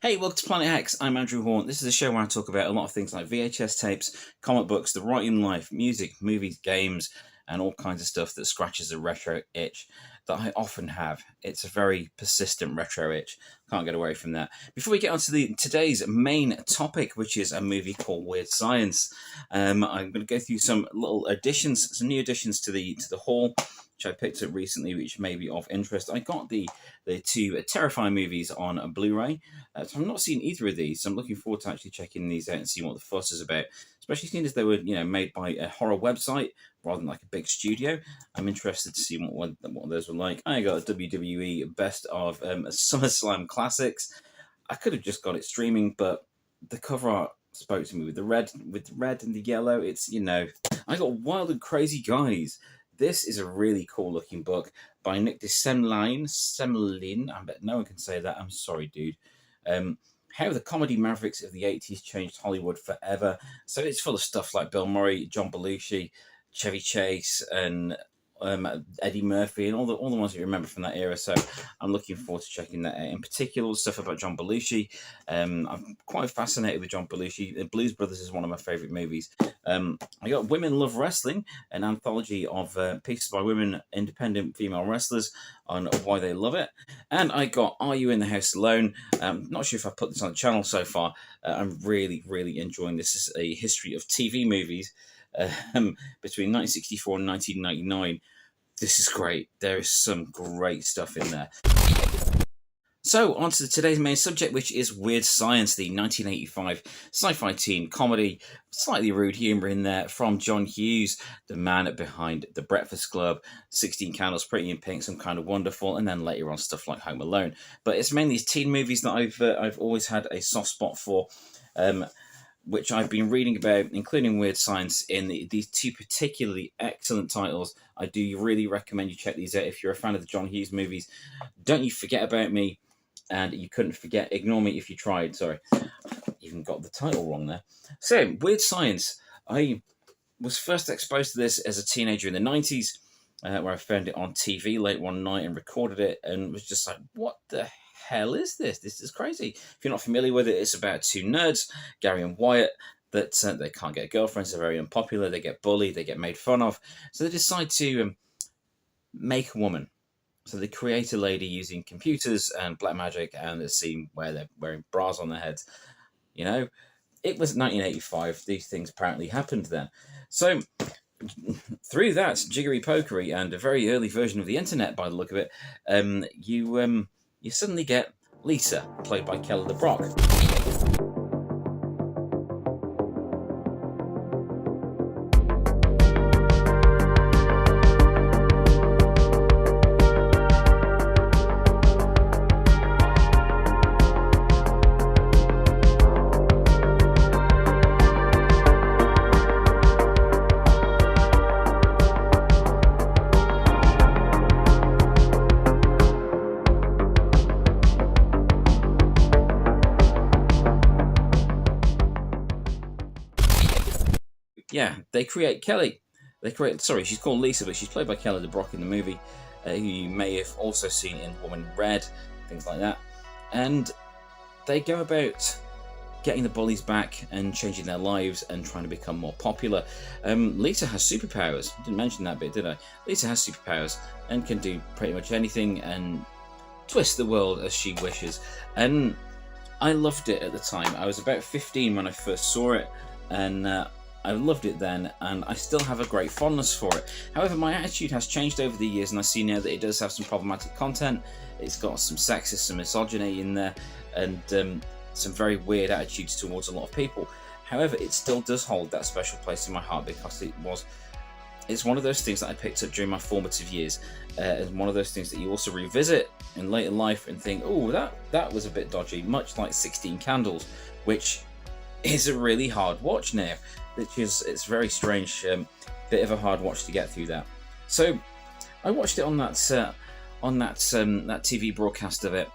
Hey, welcome to Planet Hex. I'm Andrew Horn. This is a show where I talk about a lot of things like VHS tapes, comic books, the writing life, music, movies, games, and all kinds of stuff that scratches a retro itch that I often have. It's a very persistent retro itch. Can't get away from that. Before we get on to today's main topic, which is a movie called Weird Science, I'm going to go through some little additions, some new additions to the haul, which I picked up recently, which may be of interest. I got the two Terrifying movies on a Blu-ray. So I've not seen either of these, so I'm looking forward to actually checking these out and seeing what the fuss is about. Especially seeing as they were, made by a horror website rather than like a big studio. I'm interested to see what those were like. I got a WWE Best of SummerSlam Classics. I could have just got it streaming, but the cover art spoke to me with the red and the yellow. It's I got Wild and Crazy Guys. This is a really cool looking book by Nick de Semlin. I bet no one can say that. I'm sorry, dude. How the comedy mavericks of the 80s changed Hollywood forever. So it's full of stuff like Bill Murray, John Belushi, Chevy Chase, and Eddie Murphy, and all the ones that you remember from that era. So I'm looking forward to checking that out. In particular, stuff about John Belushi. I'm quite fascinated with John Belushi. The Blues Brothers is one of my favorite movies. I got Women Love Wrestling, an anthology of pieces by women, independent female wrestlers, on why they love it. And I got Are You in the House Alone? Not sure if I've put this on the channel so far. I'm really enjoying this. This is a history of TV movies between 1964 and 1999. This is great. There is some great stuff in there. So, on to today's main subject, which is Weird Science, the 1985 sci-fi teen comedy. Slightly rude humour in there from John Hughes, the man behind The Breakfast Club, 16 Candles, Pretty in Pink, Some Kind of Wonderful, and then later on stuff like Home Alone. But it's mainly teen movies that I've always had a soft spot for, which I've been reading about, including Weird Science, in these two particularly excellent titles. I do really recommend you check these out if you're a fan of the John Hughes movies. Don't You Forget About Me, and You Couldn't Forget, Ignore Me If You Tried. Sorry, even got the title wrong there. So, Weird Science. I was first exposed to this as a teenager in the 90s, where I found it on TV late one night and recorded it, and was just like, what the hell is this? This is crazy. If you're not familiar with it, it's about two nerds, Gary and Wyatt, that they can't get girlfriends, they're very unpopular, they get bullied, they get made fun of, so they decide to make a woman. So they create a lady using computers and black magic, and the scene where they're wearing bras on their heads. It was 1985. These things apparently happened then. So through that jiggery pokery and a very early version of the internet, by the look of it, you suddenly get Lisa, played by Kelly LeBrock. Yeah, they create Kelly. She's called Lisa, but she's played by Kelly LeBrock in the movie, who you may have also seen in Woman in Red, things like that. And they go about getting the bullies back and changing their lives and trying to become more popular. Lisa has superpowers. I didn't mention that bit, did I? Lisa has superpowers and can do pretty much anything and twist the world as she wishes. And I loved it at the time. I was about 15 when I first saw it, and I loved it then, and I still have a great fondness for it. However, my attitude has changed over the years, and I see now that it does have some problematic content. It's got some sexist, some misogyny in there, and some very weird attitudes towards a lot of people. However, it still does hold that special place in my heart, because it's one of those things that I picked up during my formative years, and one of those things that you also revisit in later life and think, oh, that was a bit dodgy, much like 16 Candles, which is a really hard watch now. It's very strange, bit of a hard watch to get through that. So I watched it on that TV broadcast of it.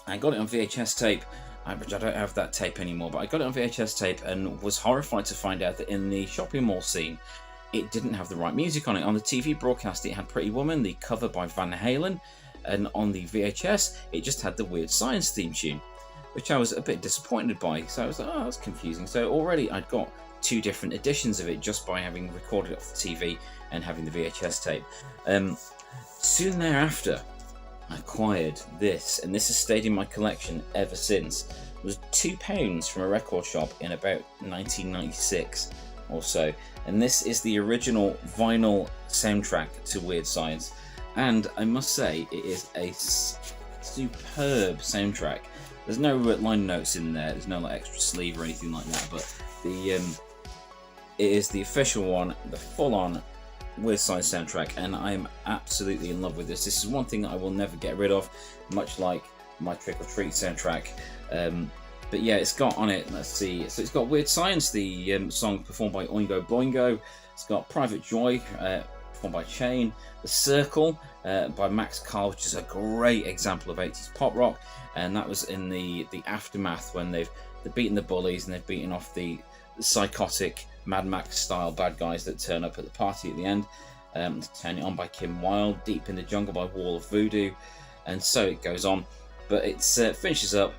I got it on VHS tape. I don't have that tape anymore, but I got it on VHS tape and was horrified to find out that in the shopping mall scene, it didn't have the right music on it. On the TV broadcast, it had Pretty Woman, the cover by Van Halen, and on the VHS, it just had the Weird Science theme tune. which I was a bit disappointed by. So I was like, oh, that's confusing. So already I'd got 2 different editions of it just by having recorded it off the TV and having the VHS tape. Soon thereafter, I acquired this, and this has stayed in my collection ever since. It was £2 from a record shop in about 1996 or so, and this is the original vinyl soundtrack to Weird Science, and I must say it is a superb soundtrack. There's no line notes in there, there's no like extra sleeve or anything like that, but it is the official one, the full-on Weird Science soundtrack, and I'm absolutely in love with this. This is one thing that I will never get rid of, much like my Trick or Treat soundtrack. But yeah, it's got on it, let's see, so it's got Weird Science, the song performed by Oingo Boingo. It's got Private Joy, performed by Chain. The Circle by Max Carl, which is a great example of 80s pop rock, and that was in the aftermath when they've beaten the bullies and they've beaten off the psychotic Mad Max style bad guys that turn up at the party at the end. Turn It On by Kim Wilde, Deep in the Jungle by Wall of Voodoo, and so it goes on. But it finishes up.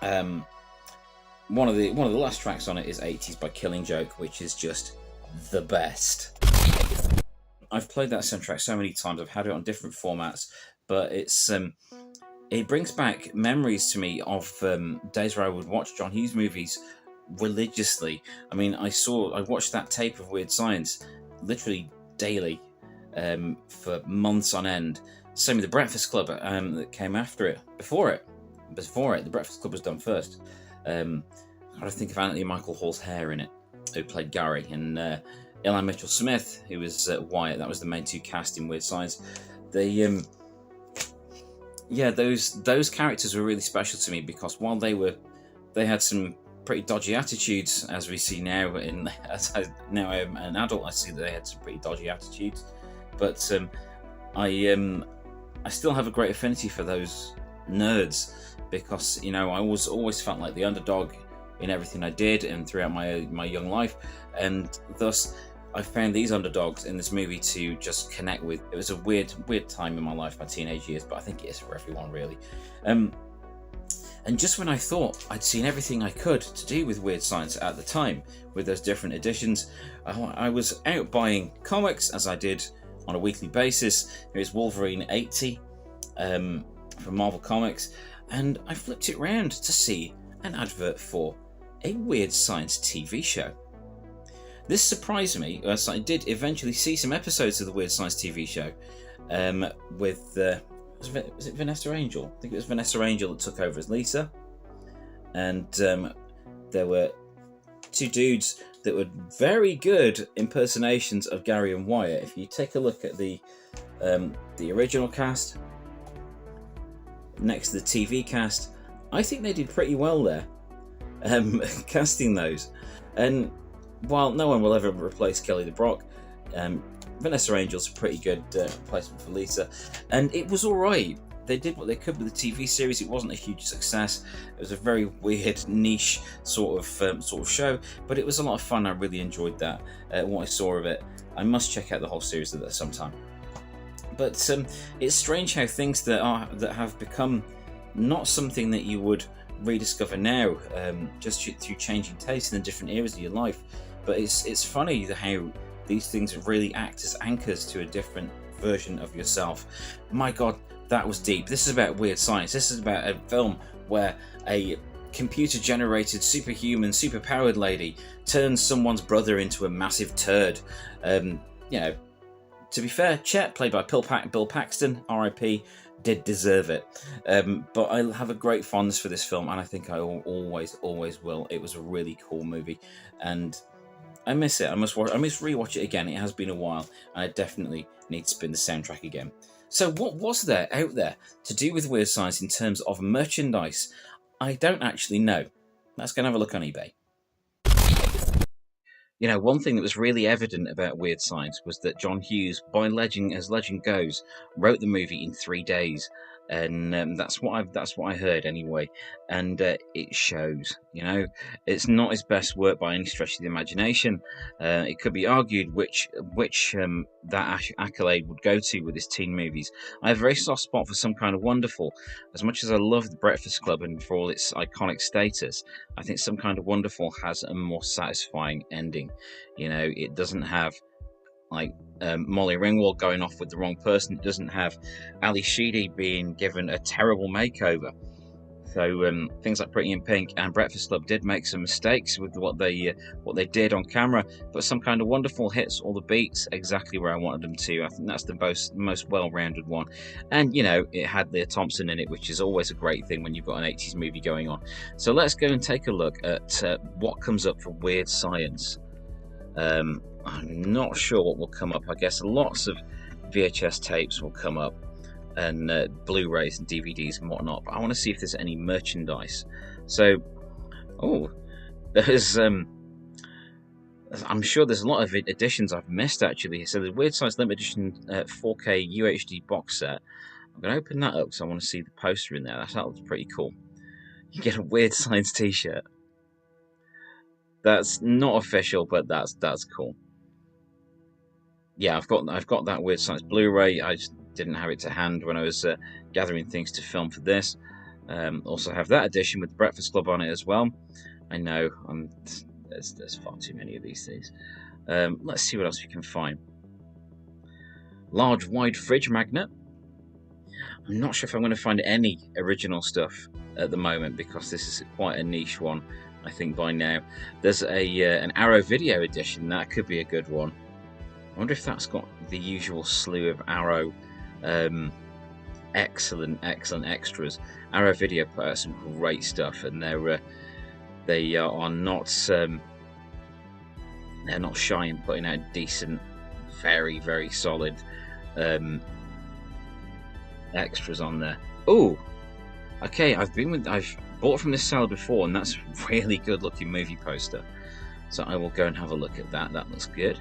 One of the last tracks on it is 80s by Killing Joke, which is just the best. I've played that soundtrack so many times. I've had it on different formats, but it brings back memories to me of days where I would watch John Hughes movies religiously. I mean, I watched that tape of Weird Science literally daily for months on end. Same with The Breakfast Club that came after it. Before it, The Breakfast Club was done first. I think of Anthony Michael Hall's hair in it, who played Gary, and Ilan Mitchell-Smith, who was Wyatt. That was the main 2 cast in Weird Science. Those characters were really special to me because while they had some pretty dodgy attitudes, as we see now. Now I'm an adult, I see that they had some pretty dodgy attitudes, but I still have a great affinity for those nerds because I always felt like the underdog in everything I did and throughout my young life, and thus I found these underdogs in this movie to just connect with. It was a weird time in my life, my teenage years, but I think it is for everyone really. And just when I thought I'd seen everything I could to do with Weird Science at the time, with those different editions, I was out buying comics, as I did on a weekly basis. Here's Wolverine 80 from Marvel Comics, and I flipped it round to see an advert for a Weird Science TV show. This surprised me, as I did eventually see some episodes of the Weird Science TV show with... was it Vanessa Angel? I think it was Vanessa Angel that took over as Lisa. And there were 2 dudes that were very good impersonations of Gary and Wyatt. If you take a look at the original cast next to the TV cast, I think they did pretty well there, casting those. And while no one will ever replace Kelly the Brock, Vanessa Angel's a pretty good replacement for Lisa, and it was alright. They did what they could with the TV series. It wasn't a huge success. It was a very weird, niche sort of show, but it was a lot of fun. I really enjoyed that. What I saw of it, I must check out the whole series of that sometime. But it's strange how things that have become not something that you would rediscover now, just through changing tastes in the different eras of your life. But it's funny how these things really act as anchors to a different version of yourself. My God, that was deep. This is about Weird Science. This is about a film where a computer-generated, superhuman, superpowered lady turns someone's brother into a massive turd. To be fair, Chet, played by Bill Paxton, R.I.P., did deserve it. But I have a great fondness for this film, and I think I always will. It was a really cool movie, and I miss it. I must rewatch it again. It has been a while, and I definitely need to spin the soundtrack again. So what was there out there to do with Weird Science in terms of merchandise? I don't actually know. Let's go and have a look on eBay. One thing that was really evident about Weird Science was that John Hughes, as legend goes, wrote the movie in 3 days. and that's what I heard anyway, and it shows. You know, it's not his best work by any stretch of the imagination. It could be argued which that accolade would go to with his teen movies. I have a very soft spot for Some Kind of Wonderful. As much as I love The Breakfast Club and for all its iconic status, I think Some Kind of Wonderful has a more satisfying ending. You know, it doesn't have like Molly Ringwald going off with the wrong person. It doesn't have Ali Sheedy being given a terrible makeover. So things like Pretty in Pink and Breakfast Club did make some mistakes with what they did on camera, but Some Kind of Wonderful hits all the beats exactly where I wanted them to. I think that's the most well-rounded one, and you know, it had Leah Thompson in it, which is always a great thing when you've got an 80s movie going on. So let's go and take a look at what comes up for Weird Science. I'm not sure what will come up. I guess lots of VHS tapes will come up, and Blu-rays and DVDs and whatnot, but I want to see if there's any merchandise. So, there's I'm sure there's a lot of editions I've missed actually. So the Weird Science Limited Edition 4K UHD box set. I'm going to open that up because I want to see the poster in there. That looks pretty cool. You get a Weird Science T-shirt. That's not official, but that's cool. Yeah, I've got that Weird Science Blu-ray. I just didn't have it to hand when I was gathering things to film for this. Also have that edition with the Breakfast Club on it as well. I know there's far too many of these things. Let's see what else we can find. Large wide fridge magnet. I'm not sure if I'm going to find any original stuff at the moment because this is quite a niche one, I think, by now. There's an Arrow Video edition. That could be a good one. I wonder if that's got the usual slew of Arrow excellent extras. Arrow Video put out some great stuff, and they are not shy in putting out decent, very solid extras on there. Oh, okay. I've bought from this seller before, and that's a really good looking movie poster. So I will go and have a look at that. That looks good.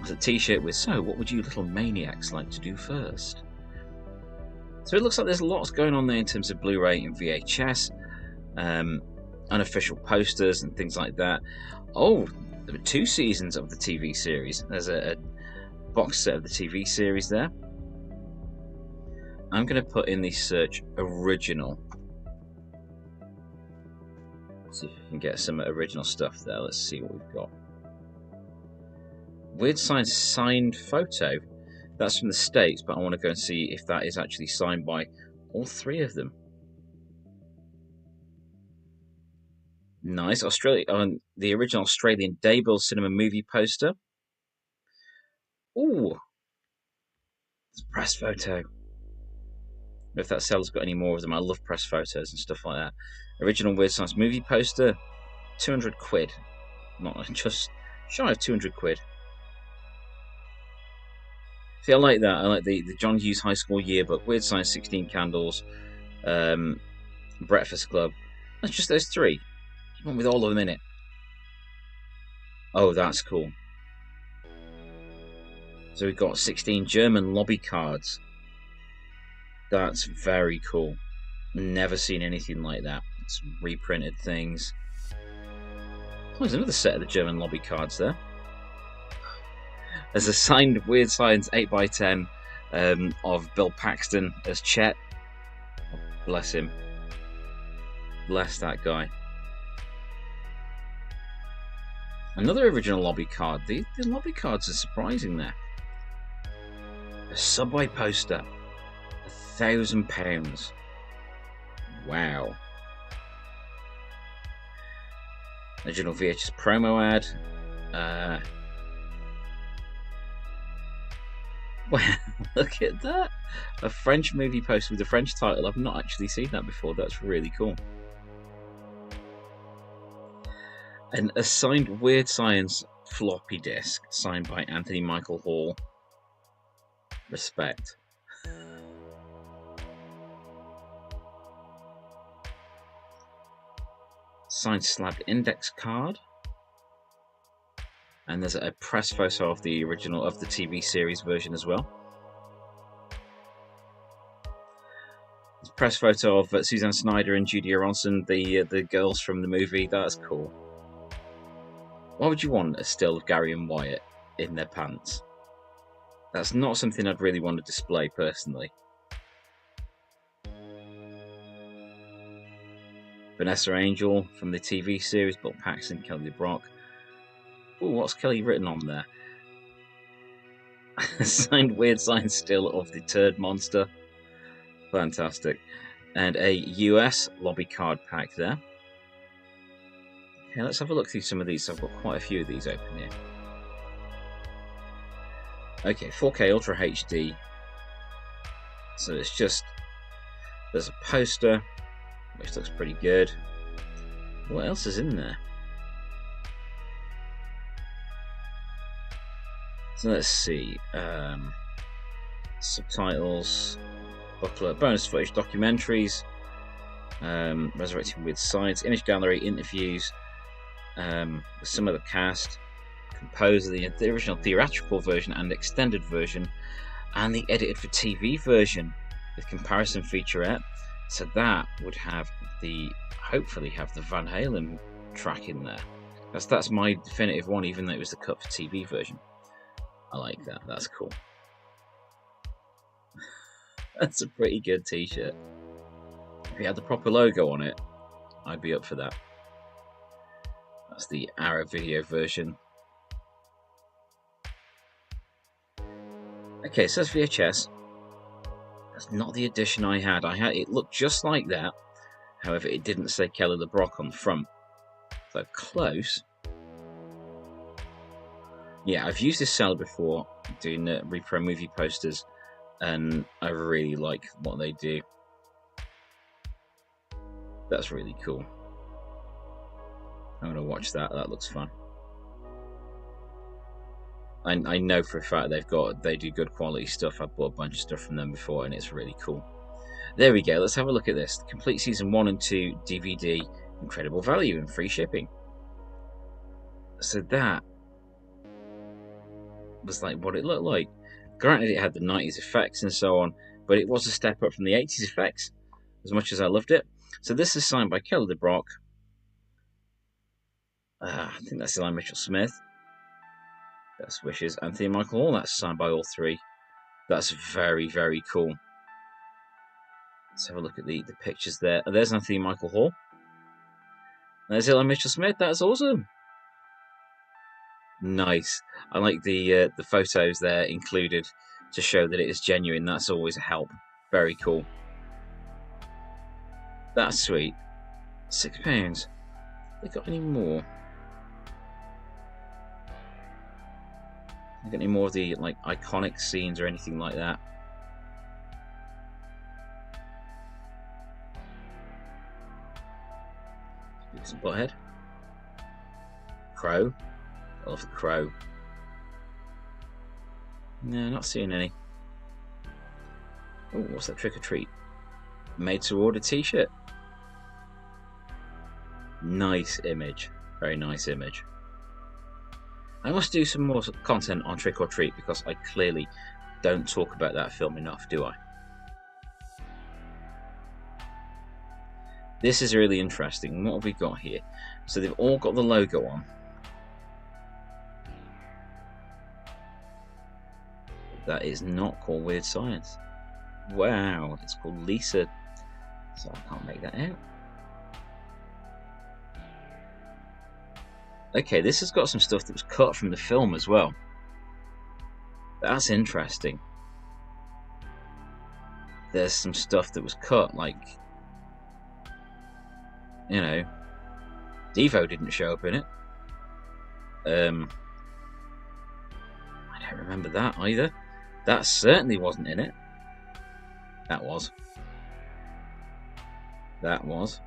It's a t-shirt with, so what would you little maniacs like to do first? So it looks like there's lots going on there in terms of Blu-ray and VHS, unofficial posters and things like that. Oh, there were 2 seasons of the TV series. There's a box set of the TV series there. I'm going to put in the search original. See if we can get some original stuff there. Let's see what we've got. Weird Science signed photo. That's from the States, but I want to go and see if that is actually signed by all 3 of them. Nice. Australia, the original Australian Daybill cinema movie poster. Ooh, it's a press photo. If that seller's got any more of them, I love press photos and stuff like that. Original Weird Science movie poster, 200 quid. Not just shy of 200 quid. See, I like that. I like the John Hughes High School Yearbook, Weird Science 16 Candles, Breakfast Club. That's just those 3. One with all of them in it. Oh, that's cool. So we've got 16 German lobby cards. That's very cool. Never seen anything like that. It's reprinted things. Oh, there's another set of the German lobby cards there. There's a signed Weird Science 8x10 of Bill Paxton as Chet. Oh, bless him. Bless that guy. Another original lobby card. The lobby cards are surprising there. A Subway poster. £1,000. Wow. Original VHS promo ad. Wow, look at that! A French movie poster with a French title. I've not actually seen that before. That's really cool. And a signed Weird Science floppy disk signed by Anthony Michael Hall. Respect. Signed slabbed index card. And there's a press photo of the original of the TV series version as well. press photo of Suzanne Snyder and Judy Aronson, the girls from the movie. That's cool. Why would you want a still of Gary and Wyatt in their pants? That's not something I'd really want to display personally. Vanessa Angel from the TV series, Bill Paxton, Kelly LeBrock. Ooh, what's Kelly written on there? Signed weird sign still of the Turd Monster. Fantastic. And a US lobby card pack there. Okay, let's have a look through some of these. I've got quite a few of these open here. Okay, 4K Ultra HD. So it's just, there's a poster, which looks pretty good. What else is in there? So let's see. Subtitles, booklet, bonus footage, documentaries, Resurrecting Weird Science, image gallery, interviews, with some of the cast, composer, the original theatrical version and extended version, and the edited for TV version with comparison featurette. So that would have hopefully have the Van Halen track in there. That's my definitive one, even though it was the cut for TV version. I like that. That's cool. That's a pretty good t-shirt. If it had the proper logo on it, I'd be up for that. That's the Arrow video version. Okay, so that's VHS. That's not the edition I had. It looked just like that. However, it didn't say Kelly LeBrock on the front. So close. Yeah, I've used this seller before, doing repro movie posters, and I really like what they do. That's really cool. I'm going to watch that. That looks fun. I know for a fact they do good quality stuff. I've bought a bunch of stuff from them before, and it's really cool. There we go. Let's have a look at this. The complete season 1 and 2 DVD, incredible value and free shipping. So that was like what it looked like. Granted, it had the 90s effects and so on, but it was a step up from the 80s effects, as much as I loved it. So this is signed by Kelly LeBrock. I think that's Eli Mitchell-Smith. Best wishes. Anthony Michael Hall. That's signed by all three. That's very, very cool. Let's have a look at the pictures there. Oh, there's Anthony Michael Hall. There's Eli Mitchell-Smith. That's awesome. Nice. I like the photos there included to show that it is genuine. That's always a help. Very cool. That's sweet. £6. They got any more? They got any more of the like iconic scenes or anything like that? Some Butthead. Crow. I love the Crow. No, not seeing any. Oh, what's that? Trick or Treat. Made to order t-shirt. Nice image. Very nice image. I must do some more content on Trick or Treat because I clearly don't talk about that film enough, do I? This is really interesting. What have we got here? So they've all got the logo on. That is not called Weird Science. Wow, it's called Lisa. So I can't make that out. Okay, this has got some stuff that was cut from the film as well. That's interesting. There's some stuff that was cut, like, you know, Devo didn't show up in it. I don't remember that either. That certainly wasn't in it. That was. That was.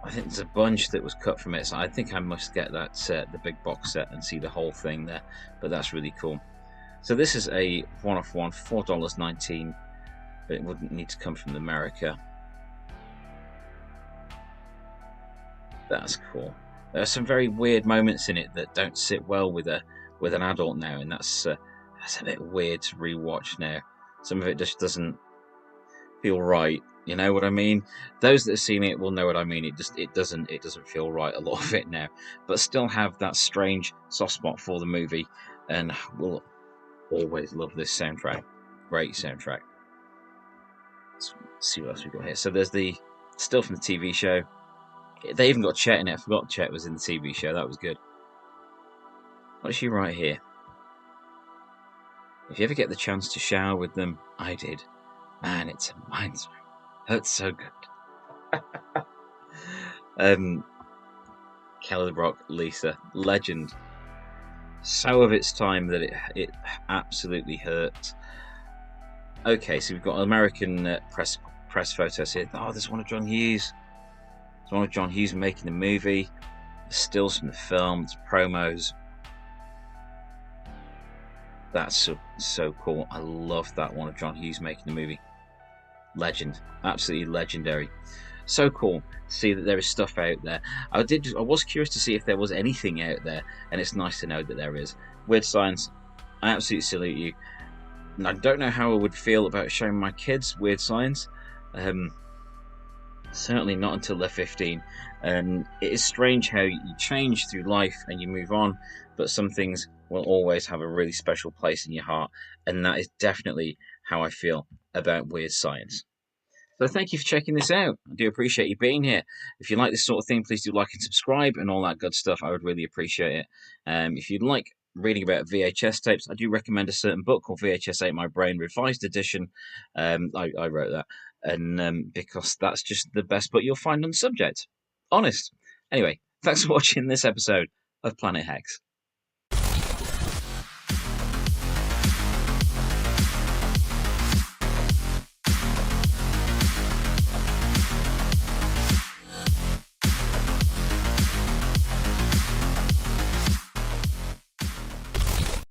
I think there's a bunch that was cut from it, so I think I must get that set, the big box set, and see the whole thing there. But that's really cool. So this is a one-off one, $4.19, but it wouldn't need to come from America. That's cool. There are some very weird moments in it that don't sit well with an adult now, and that's a bit weird to rewatch now. Some of it just doesn't feel right. You know what I mean? Those that have seen it will know what I mean. It doesn't feel right, a lot of it now, but still have that strange soft spot for the movie, and will always love this soundtrack. Great soundtrack. Let's see what else we've got here. So there's the still from the TV show. They even got Chet in it. I forgot Chet was in the TV show. That was good. What's she right here? If you ever get the chance to shower with them, I did. Man, it's a mind. Hurts so good. Kelly Brock, Lisa, legend. So of its time that it absolutely hurts. Okay, so we've got American press photos here. Oh, there's one of John Hughes. There's one of John Hughes making the movie. The stills from the film. It's promos. That's so cool. I love that one of John Hughes making the movie. Legend, absolutely legendary. So cool to see that there is stuff out there. I was curious to see if there was anything out there, and it's nice to know that there is. Weird Science, I absolutely salute you. And I don't know how I would feel about showing my kids Weird Science. Certainly not until they're 15. And it is strange how you change through life and you move on, but some things will always have a really special place in your heart, and that is definitely how I feel about Weird Science. So thank you for checking this out. I do appreciate you being here. If you like this sort of thing, please do like and subscribe and all that good stuff. I would really appreciate it. If you'd like reading about VHS tapes, I do recommend a certain book called VHS Ate My Brain Revised Edition. I wrote that, and because that's just the best book you'll find on the subject. Honest. Anyway, thanks for watching this episode of Planet Hex.